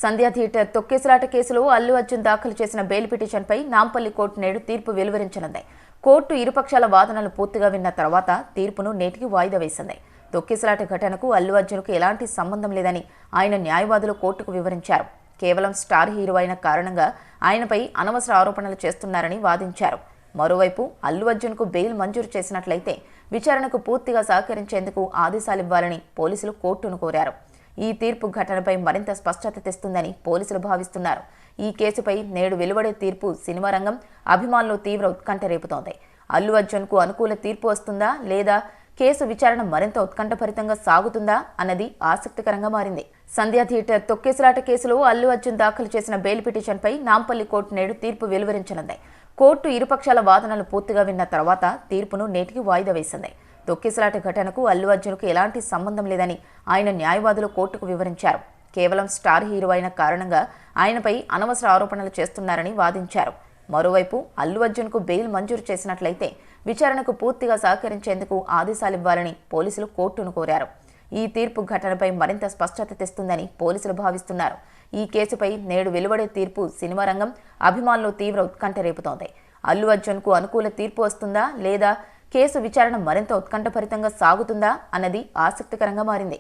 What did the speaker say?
సంధ్యా theatre తొక్కేసలాట కేసులో అల్లు అర్జున్ దాఖలు చేసిన బెయిల్ పిటిషన్పై నాంపల్లి కోర్టు నేడు తీర్పు వెలువరించనుంది. కోర్టు ఇరుపక్షాల వాదనలు పూర్తిగా విన్న తర్వాత తీర్పును నేటికి వాయిదా వేసింది. తొక్కేసలాట ఘటనకు అల్లు అర్జున్కు ఎలాంటి సంబంధం లేదని ఆయన న్యాయవాదులు కోర్టుకు వివరించారు. కేవలం స్టార్ హీరో అయిన కారణంగా ఆయనపై అనవసర ఆరోపణలు చేస్తున్నారని వాదించారు. మరోవైపు అల్లు అర్జున్కు బెయిల్ మంజూరు చేసినట్లయితే విచారణకు పూర్తిగా సహకరించేందుకు ఆదేశాలివ్వాలని పోలీసులు కోర్టును కోరారు. ఈ తీర్పు ఘటనపై మరింత స్పష్టత తెస్తుందని పోలీసులు భావిస్తున్నారు. ఈ కేసుపై నేడు వెలువడే తీర్పు సినిమా రంగం, అభిమానులు తీవ్ర ఉత్కంఠ రేపుతోంది. అల్లు అర్జున్కు అనుకూల తీర్పు వస్తుందా లేదా కేసు విచారణ మరింత ఉత్కంఠభరితంగా సాగుతుందా అన్నది ఆసక్తికరంగా మారింది. సంధ్యా థియేటర్ తొక్కేసలాట కేసులో అల్లు అర్జున్ దాఖలు చేసిన బెయిల్ పిటిషన్పై నాంపల్లి కోర్టు నేడు తీర్పు వెలువరించనుంది. కోర్టు ఇరుపక్షాల వాదనలు పూర్తిగా విన్న తర్వాత తీర్పును నేటికి వాయిదా వేసింది. తొక్కేసలాట ఘటనకు అల్లు అర్జున్కు ఎలాంటి సంబంధం లేదని ఆయన న్యాయవాదులు కోర్టుకు వివరించారు. కేవలం స్టార్ హీరో అయిన కారణంగా ఆయనపై అనవసర ఆరోపణలు చేస్తున్నారని వాదించారు. మరోవైపు అల్లు అర్జున్కు బెయిల్ మంజూరు చేసినట్లయితే విచారణకు పూర్తిగా సహకరించేందుకు ఆదేశాలివ్వాలని పోలీసులు కోర్టును కోరారు. ఈ తీర్పు ఘటనపై మరింత స్పష్టత తెస్తుందని పోలీసులు భావిస్తున్నారు. ఈ కేసుపై నేడు వెలువడే తీర్పు సినిమా రంగం, అభిమానులు తీవ్ర ఉత్కంఠ రేపుతోంది. అల్లు అర్జున్కు అనుకూల తీర్పు వస్తుందా లేదా కేసు విచారణ మరింత ఉత్కంఠభరితంగా సాగుతుందా అన్నది ఆసక్తికరంగా మారింది.